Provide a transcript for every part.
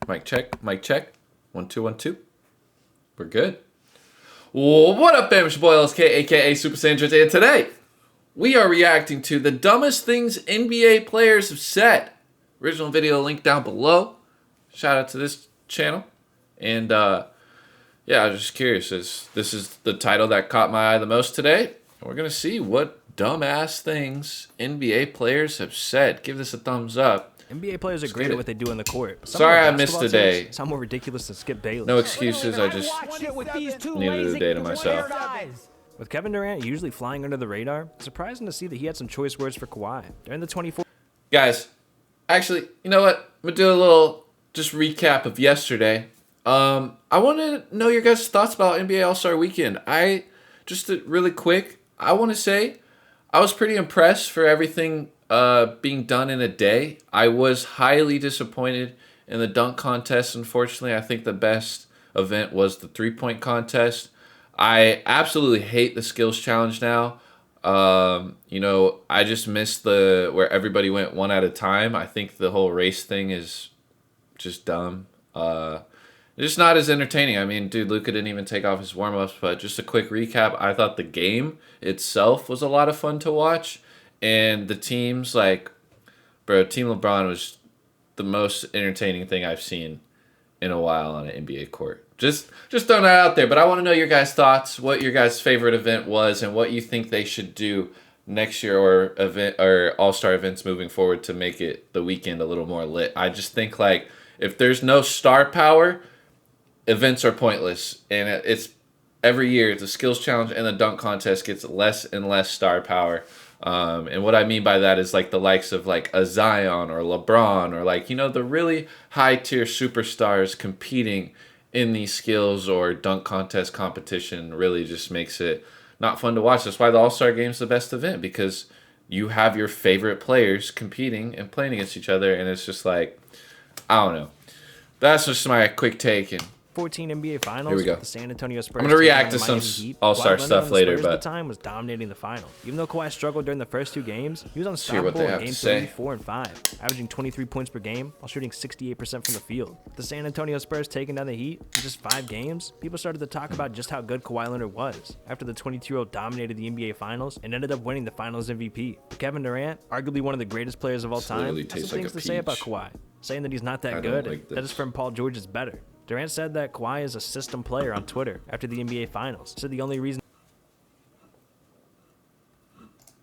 Mic check. Mic check. 1 2 1 2. We're good. Well, what up, fam? It's your boy LSK, aka Super Sanders, and today we are reacting to the dumbest things NBA players have said. Original video link down below. Shout out to this channel. And yeah, I was just curious. This is the title that caught my eye the most today. And we're gonna see what dumbass things NBA players have said. Give this a thumbs up. NBA players are great at what they do on the court. Sorry I missed the day. Sound more ridiculous than Skip Bayless. No excuses. I just needed a day to myself. With Kevin Durant usually flying under the radar, it's surprising to see that he had some choice words for Kawhi during the 24. Guys, actually, you know what? I'm gonna do a little just recap of yesterday. I want to know your guys' thoughts about NBA All-Star Weekend. Really quick, I want to say I was pretty impressed for everything being done in a day. I was highly disappointed in the dunk contest. Unfortunately, I think the best event was the three-point contest. I absolutely hate the skills challenge now. I just missed where everybody went one at a time. I think the whole race thing is just dumb. It's just not as entertaining. I mean, dude, Luka didn't even take off his warm-ups, but just a quick recap, I thought the game itself was a lot of fun to watch. And the teams, Team LeBron was the most entertaining thing I've seen in a while on an NBA court. Just throwing that out there. But I want to know your guys' thoughts, what your guys' favorite event was, and what you think they should do next year or All-Star events moving forward to make it the weekend a little more lit. I just think, if there's no star power, events are pointless. And it's every year, the skills challenge and the dunk contest gets less and less star power. And what I mean by that is the likes of a Zion or LeBron or the really high tier superstars competing in these skills or dunk contest competition really just makes it not fun to watch. That's why the All-Star Game is the best event, because you have your favorite players competing and playing against each other, and it's just I don't know. That's just my quick take. And 14 NBA Finals. Here we go. The San Antonio Spurs. I'm gonna react to some All-Star stuff later, but at the time was dominating the final. Even though Kawhi struggled during the first two games, he was unstoppable in Game 3, 4, and 5, averaging 23 points per game while shooting 68% from the field. With the San Antonio Spurs taking down the Heat in just 5 games, people started to talk about just how good Kawhi Leonard was after the 22-year-old dominated the NBA Finals and ended up winning the Finals MVP. But Kevin Durant, arguably one of the greatest players of all time, has some things to say about Kawhi, saying that he's not that good and that his friend Paul George is better. Durant said that Kawhi is a system player on Twitter after the NBA Finals. Said the only reason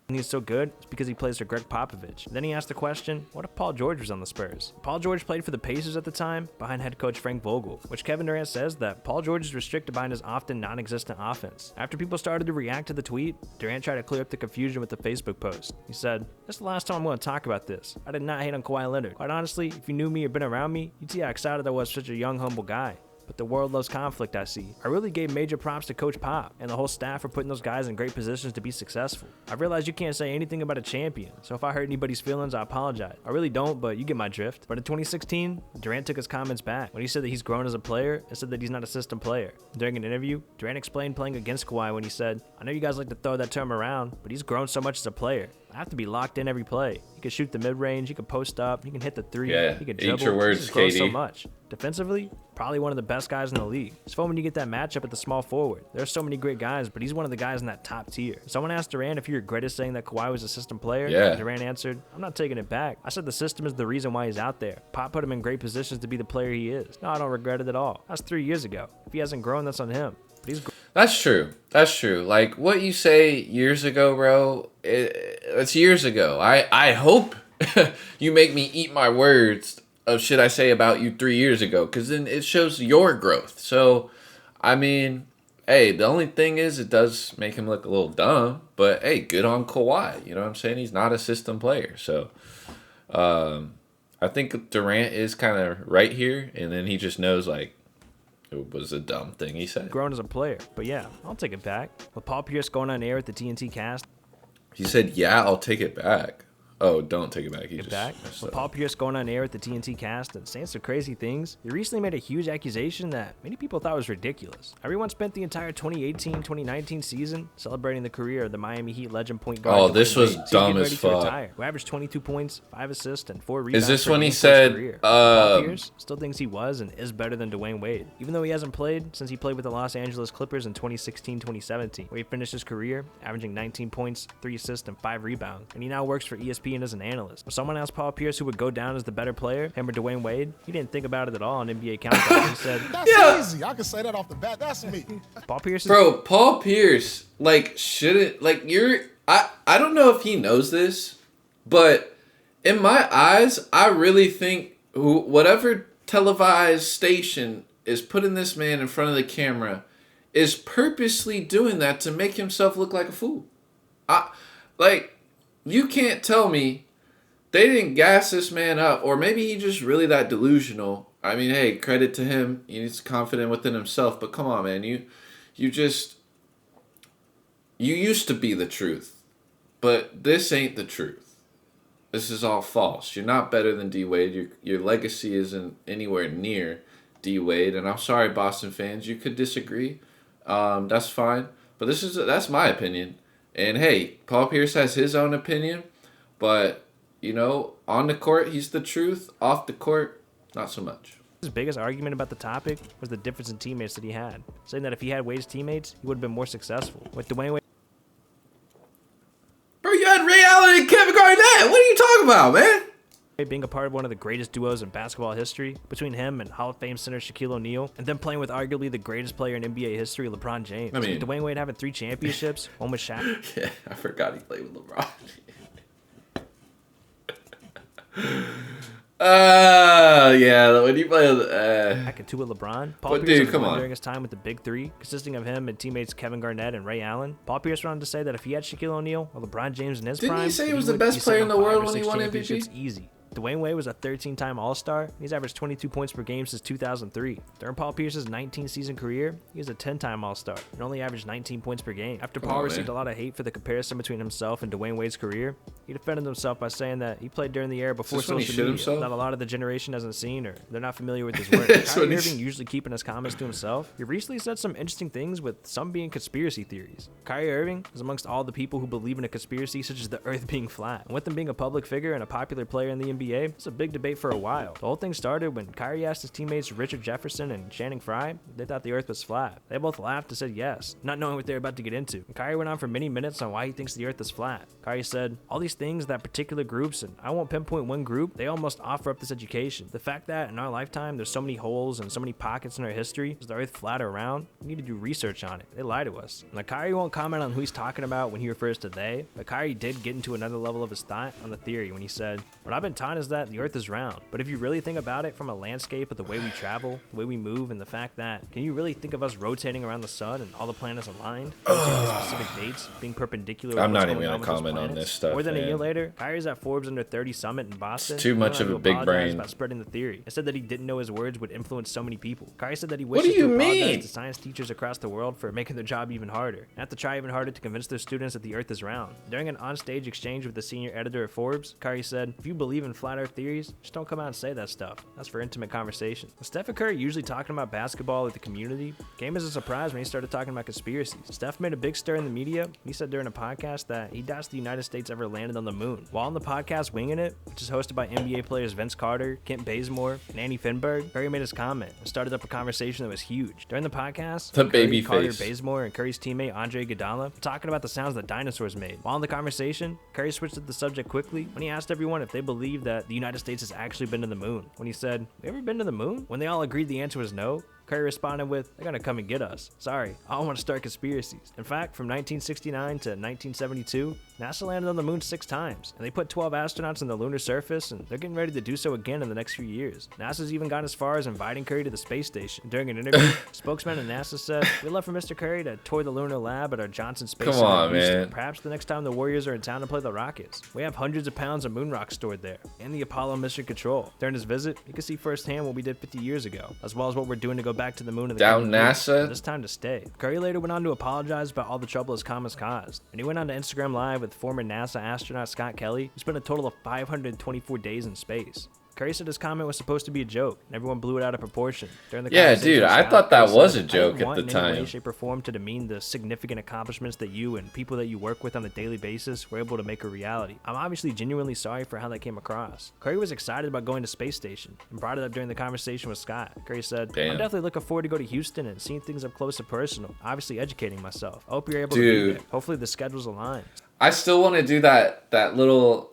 he's so good is because he plays for Greg Popovich. Then he asked the question, what if Paul George was on the Spurs? Paul George played for the Pacers at the time, behind head coach Frank Vogel, which Kevin Durant says that Paul George is restricted behind his often non-existent offense. After people started to react to the tweet, Durant tried to clear up the confusion with the Facebook post. He said, "This is the last time I'm going to talk about this. I did not hate on Kawhi Leonard. Quite honestly, if you knew me or been around me, you'd see how excited I was for such a young, humble guy. But the world loves conflict, I see. I really gave major props to Coach Pop and the whole staff for putting those guys in great positions to be successful. I realize you can't say anything about a champion, so if I hurt anybody's feelings, I apologize. I really don't, but you get my drift." But in 2016, Durant took his comments back when he said that he's grown as a player and said that he's not a system player. During an interview, Durant explained playing against Kawhi when he said, "I know you guys like to throw that term around, but he's grown so much as a player. I have to be locked in every play. He can shoot the mid-range, he can post up, he can hit the three, he can dribble. Eat your words, KD. So much. Defensively, probably one of the best guys in the league. It's fun when you get that matchup at the small forward. There are so many great guys, but he's one of the guys in that top tier." Someone asked Durant if he regretted saying that Kawhi was a system player. Yeah. Durant answered, "I'm not taking it back. I said the system is the reason why he's out there. Pop put him in great positions to be the player he is. No, I don't regret it at all. That's 3 years ago. If he hasn't grown, that's on him. But he's That's true. That's true. What you say years ago, bro, it's years ago. I hope you make me eat my words of shit I say about you 3 years ago, because then it shows your growth. So, I mean, hey, the only thing is it does make him look a little dumb, but hey, good on Kawhi. You know what I'm saying? He's not a system player. So, I think Durant is kind of right here, and then he just knows, it was a dumb thing he said. Grown as a player. But yeah, I'll take it back. With Paul Pierce going on air at the TNT cast, He said, "Yeah, I'll take it back." Oh, don't take it back. He Get just back. messed With up. Paul Pierce going on air with the TNT cast and saying some crazy things, he recently made a huge accusation that many people thought was ridiculous. Everyone spent the entire 2018-2019 season celebrating the career of the Miami Heat legend point guard. Oh, this was Wade, dumb ready as to fuck. retire, who averaged 22 points, 5 assists, and 4 rebounds. Is this per when he game for his said, career. Paul Pierce still thinks he was and is better than Dwayne Wade, even though he hasn't played since he played with the Los Angeles Clippers in 2016-2017, where he finished his career averaging 19 points, 3 assists, and 5 rebounds, and he now works for ESPN as an analyst. When someone asked Paul Pierce who would go down as the better player, him or Dwayne Wade, he didn't think about it at all on NBA Countdown. He said, That's easy. I can say that off the bat. That's me. Paul Pierce is Bro, Paul Pierce, like, shouldn't, like, I don't know if he knows this, but in my eyes, I really think whatever televised station is putting this man in front of the camera is purposely doing that to make himself look like a fool. You can't tell me they didn't gas this man up, or maybe he just really that delusional. I mean, hey, credit to him. He's confident within himself, but come on, man. You used to be the truth, but this ain't the truth. This is all false. You're not better than D Wade. Your legacy isn't anywhere near D Wade, and I'm sorry, Boston fans. You could disagree. That's fine, but that's my opinion. And hey, Paul Pierce has his own opinion, but on the court he's the truth. Off the court, not so much. His biggest argument about the topic was the difference in teammates that he had, saying that if he had Wade's teammates, he would have been more successful. With Dwayne Wade Bro, you had Ray Allen and Kevin Garnett. What are you talking about, man? being a part of one of the greatest duos in basketball history, between him and Hall of Fame center Shaquille O'Neal, and then playing with arguably the greatest player in NBA history, LeBron James. I mean, with Dwayne Wade having 3 championships, one with Shaq. Yeah, I forgot he played with LeBron. Yeah, when you play with Back and 2 with LeBron. Paul But Pierce dude, was come one on. during his time with the Big Three, consisting of him and teammates Kevin Garnett and Ray Allen. Paul Pierce went on to say that if he had Shaquille O'Neal or LeBron James in his Didn't he prime, say he that was the would best be player in sitting the on 5 world or when he 6 won MVP? championships easy. Dwayne Wade was a 13-time All-Star. He's averaged 22 points per game since 2003. During Paul Pierce's 19-season career, he was a 10-time All-Star and only averaged 19 points per game. After Paul received a lot of hate for the comparison between himself and Dwayne Wade's career, he defended himself by saying that he played during the era before this when he social shit media himself? that a lot of the generation hasn't seen, or they're not familiar with his work. That's Kyrie when he Irving usually keeping his comments to himself. He recently said some interesting things, with some being conspiracy theories. Kyrie Irving is amongst all the people who believe in a conspiracy such as the Earth being flat. And with him being a public figure and a popular player in the NBA, it's a big debate for a while. The whole thing started when Kyrie asked his teammates Richard Jefferson and Channing Frye if they thought the Earth was flat. They both laughed and said yes, not knowing what they were about to get into. And Kyrie went on for many minutes on why he thinks the Earth is flat. Kyrie said, all these things that particular groups, and I won't pinpoint one group, they almost offer up this education. The fact that in our lifetime there's so many holes and so many pockets in our history, is the Earth flat or round? We need to do research on it. They lie to us. Now Kyrie won't comment on who he's talking about when he refers to they, but Kyrie did get into another level of his thought on the theory when he said, what I've been taught is that the Earth is round, but if you really think about it from a landscape of the way we travel, the way we move, and the fact that, can you really think of us rotating around the sun and all the planets aligned, rotating at specific dates, being perpendicular? I'm what's not even going gonna on with those comment on planets? this stuff, More than a year man. later, Kyrie's at Forbes Under 30 Summit in Boston. It's too much of a big brain. About spreading the theory. It said that he didn't know his words would influence so many people. Kyrie said that he What wishes do you to apologize mean? to science teachers across the world for making their job even harder, and have to try even harder to convince their students that the Earth is round. During an onstage exchange with the senior editor at Forbes, Kyrie said, if you believe in flat Earth theories, just don't come out and say that stuff. That's for intimate conversation. Steph and Curry usually talking about basketball with the community came as a surprise when he started talking about conspiracies. Steph made a big stir in the media. He said during a podcast that he doubts the United States ever landed on the moon. While on the podcast Winging It, which is hosted by NBA players Vince Carter, Kent Bazemore, and Andy Finberg, Curry made his comment and started up a conversation that was huge. During the podcast, The Curry, baby Carter, face. Bazemore, and Curry's teammate Andre Iguodala were talking about the sounds that dinosaurs made. While in the conversation, Curry switched up the subject quickly when he asked everyone if they believed that the United States has actually been to the moon. When he said, "We ever been to the moon?" When they all agreed the answer was no, Curry responded with, they're gonna come and get us. Sorry, I don't want to start conspiracies. In fact, from 1969 to 1972, NASA landed on the moon 6 times, and they put 12 astronauts on the lunar surface, and they're getting ready to do so again in the next few years. NASA's even gone as far as inviting Curry to the space station. During an interview, spokesman at NASA said, we'd love for Mr. Curry to tour the lunar lab at our Johnson Space Come Center on, in Houston. man. Perhaps the next time the Warriors are in town to play the Rockets. We have hundreds of pounds of moon rock stored there, and the Apollo mission control. During his visit, you can see firsthand what we did 50 years ago, as well as what we're doing to go back to the moon in the Down coming years, NASA? but this time to stay. Curry later went on to apologize about all the trouble his comments caused, and he went on to Instagram Live with former NASA astronaut Scott Kelly, who spent a total of 524 days in space. Curry said his comment was supposed to be a joke, and everyone blew it out of proportion. During the dude, I thought that was a joke at the in time. any way, shape, or form to demean the significant accomplishments that you and people that you work with on a daily basis were able to make a reality. I'm obviously genuinely sorry for how that came across. Curry was excited about going to space station and brought it up during the conversation with Scott. Curry said, Damn. I'm definitely looking forward to go to Houston and seeing things up close and personal, obviously educating myself. I hope you're able to be there. Hopefully the schedules align. I still want to do that little,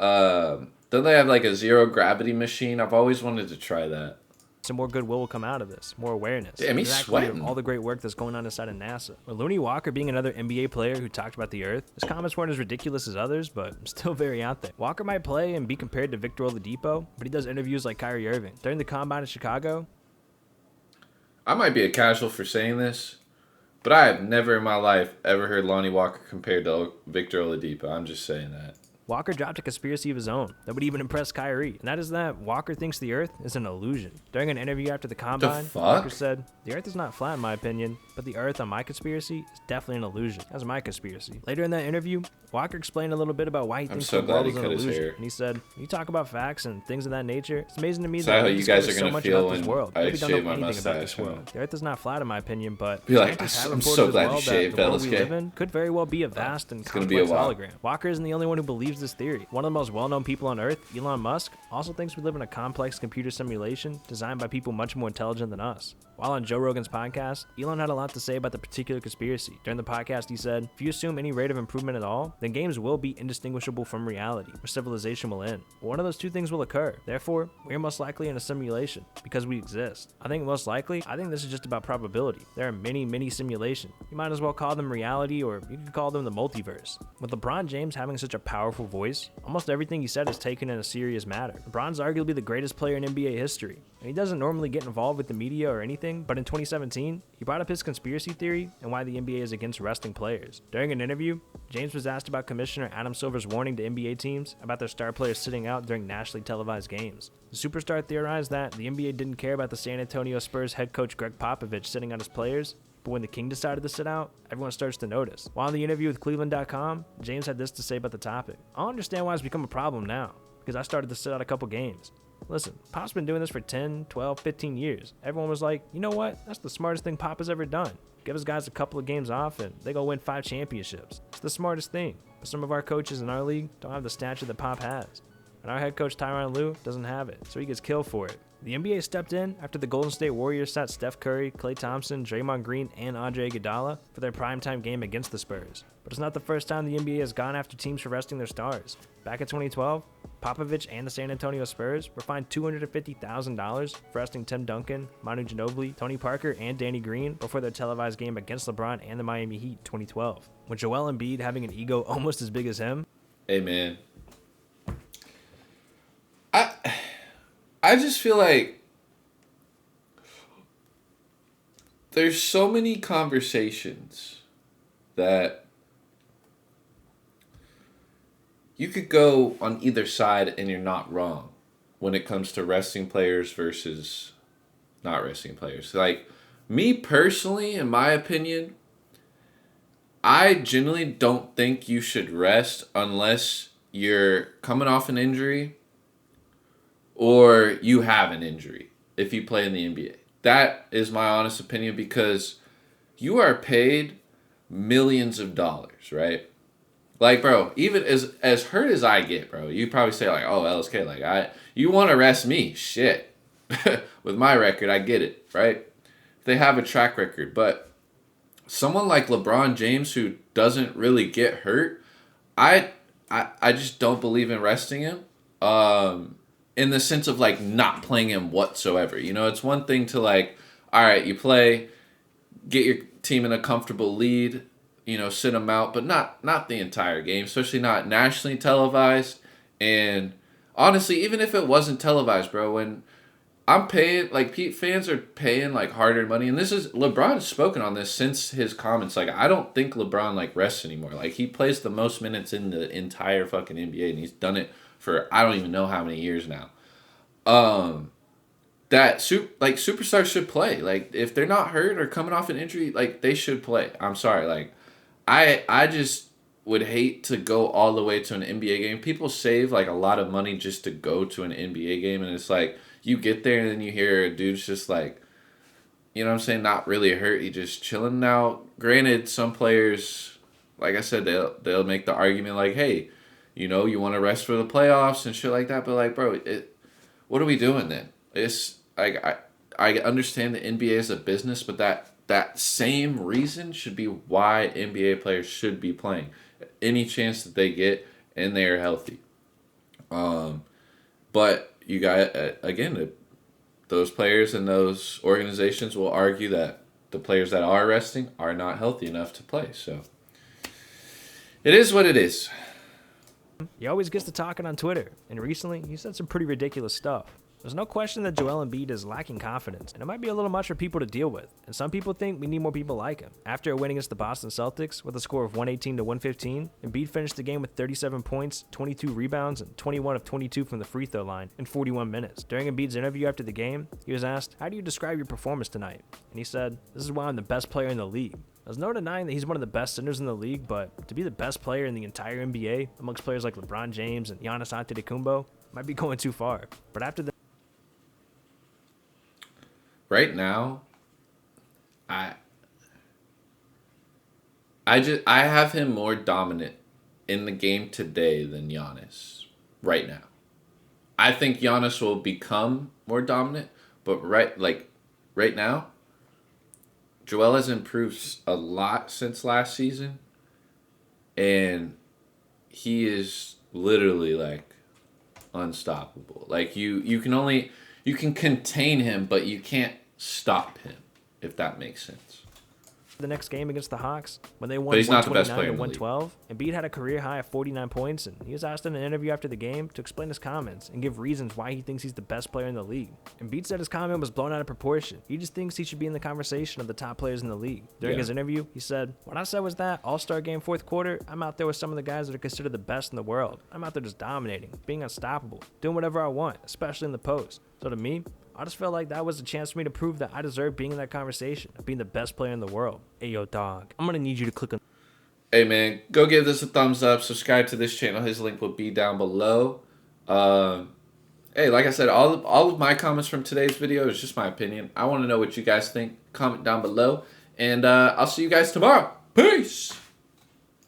don't they have like a zero gravity machine? I've always wanted to try that. Some more goodwill will come out of this, more awareness. Damn, he's sweating. All the great work that's going on inside of NASA. With Looney Walker being another NBA player who talked about the Earth, his comments weren't as ridiculous as others, but still very out there. Walker might play and be compared to Victor Oladipo, but he does interviews like Kyrie Irving. During the Combine in Chicago, I might be a casual for saying this, but I have never in my life ever heard Lonnie Walker compared to Victor Oladipo. I'm just saying that. Walker dropped a conspiracy of his own that would even impress Kyrie, and that is that Walker thinks the Earth is an illusion. During an interview after the Combine, Walker said, "The Earth is not flat in my opinion, but the Earth on my conspiracy is definitely an illusion. That's my conspiracy." Later in that interview, Walker explained a little bit about why he thinks the world is an illusion, and he said, "When you talk about facts and things of that nature, it's amazing to me that you guys are so gonna much feel about this world. I We don't shave know my anything about this mustache, world. The Earth is not flat in my opinion, but be like, scientists have I'm reported so as glad well you shaved, that the world we LSK. live in could very well be a vast and gonna be a complex while. hologram." Walker isn't the only one who believes this theory. One of the most well-known people on Earth, Elon Musk, also thinks we live in a complex computer simulation designed by people much more intelligent than us. While on Joe Rogan's podcast, Elon had a lot to say about the particular conspiracy. During the podcast, he said, "If you assume any rate of improvement at all, then games will be indistinguishable from reality, or civilization will end. One of those two things will occur. Therefore, we are most likely in a simulation, because we exist. I think this is just about probability. There are many simulations. You might as well call them reality, or you could call them the multiverse." With LeBron James having such a powerful voice, almost everything he said is taken in a serious matter. LeBron's arguably the greatest player in NBA history, and he doesn't normally get involved with the media or anything, but in 2017, he brought up his conspiracy theory and why the NBA is against resting players. During an interview, James was asked about Commissioner Adam Silver's warning to NBA teams about their star players sitting out during nationally televised games. The superstar theorized that the NBA didn't care about the San Antonio Spurs head coach Greg Popovich sitting out his players, but when the King decided to sit out, everyone starts to notice. While in the interview with Cleveland.com, James had this to say about the topic. "I don't understand why it's become a problem now, because I started to sit out a couple games. Listen, Pop's been doing this for 10, 12, 15 years. Everyone was like, you know what? That's the smartest thing Pop has ever done. Give his guys a couple of games off and they go win 5 championships. It's the smartest thing. But some of our coaches in our league don't have the stature that Pop has. And our head coach Tyronn Lue doesn't have it, so he gets killed for it." The NBA stepped in after the Golden State Warriors sat Steph Curry, Klay Thompson, Draymond Green, and Andre Iguodala for their primetime game against the Spurs. But it's not the first time the NBA has gone after teams for resting their stars. Back in 2012, Popovich and the San Antonio Spurs were fined $250,000 for resting Tim Duncan, Manu Ginobili, Tony Parker, and Danny Green before their televised game against LeBron and the Miami Heat in 2012. With Joel Embiid having an ego almost as big as him, Hey, man. I just feel like there's so many conversations that you could go on either side and you're not wrong when it comes to resting players versus not resting players. Like, me personally, in my opinion, I genuinely don't think you should rest unless you're coming off an injury or you have an injury if you play in the NBA. That is my honest opinion, because you are paid millions of dollars, right? Like, bro, even as hurt as I get, bro, you probably say like, "Oh, LSK, like you want to rest me?" Shit. With my record, I get it, right? They have a track record, but someone like LeBron James who doesn't really get hurt, I just don't believe in resting him. In the sense of like not playing him whatsoever. You know, it's one thing to like, all right, you play, get your team in a comfortable lead, you know, sit them out, but not the entire game, especially not nationally televised. And honestly, even if it wasn't televised, bro, when I'm paying, like, fans are paying like hard-earned money, and this is, LeBron has spoken on this since his comments. Like, I don't think LeBron like rests anymore. Like, he plays the most minutes in the entire fucking NBA, and he's done it for I don't even know how many years now. that superstars should play. Like if they're not hurt or coming off an injury, like they should play. I'm sorry, like I just would hate to go all the way to an NBA game. People save like a lot of money just to go to an NBA game, and it's like you get there and then you hear a dude's just like, you know what I'm saying, not really hurt, he just chilling. Now, granted, some players, like I said, they'll make the argument like, hey, you know, you want to rest for the playoffs and shit like that, but like, bro, what are we doing then? It's like I understand the NBA is a business, but that same reason should be why NBA players should be playing any chance that they get and they are healthy. But you got again, those players and those organizations will argue that the players that are resting are not healthy enough to play. So it is what it is. He always gets to talking on Twitter, and recently he said some pretty ridiculous stuff. There's no question that Joel Embiid is lacking confidence, and it might be a little much for people to deal with, and some people think we need more people like him. After a win against the Boston Celtics with a score of 118-115, Embiid finished the game with 37 points, 22 rebounds, and 21 of 22 from the free throw line in 41 minutes. During Embiid's interview after the game, he was asked, "How do you describe your performance tonight?" And he said, "This is why I'm the best player in the league." There's no denying that he's one of the best centers in the league, but to be the best player in the entire NBA amongst players like LeBron James and Giannis Antetokounmpo might be going too far. But after the right now, I have him more dominant in the game today than Giannis right now. I think Giannis will become more dominant, but right now, Joel has improved a lot since last season, and he is literally like unstoppable. Like you can contain him, but you can't stop him, if that makes sense. the next game against the Hawks, when they won But he's not the best player in 129 the to 112, Embiid had a career high of 49 points, and he was asked in an interview after the game to explain his comments and give reasons why he thinks he's the best player in the league. Embiid said his comment was blown out of proportion. He just thinks he should be in the conversation of the top players in the league. During his interview, he said, "What I said was that All-Star game fourth quarter, I'm out there with some of the guys that are considered the best in the world. I'm out there just dominating, being unstoppable, doing whatever I want, especially in the post. So to me, I just felt like that was a chance for me to prove that I deserve being in that conversation of being the best player in the world." Hey, yo, dog, I'm going to need you to click on... Hey, man, go give this a thumbs up. Subscribe to this channel. His link will be down below. Hey, like I said, all of my comments from today's video is just my opinion. I want to know what you guys think. Comment down below. And I'll see you guys tomorrow. Peace!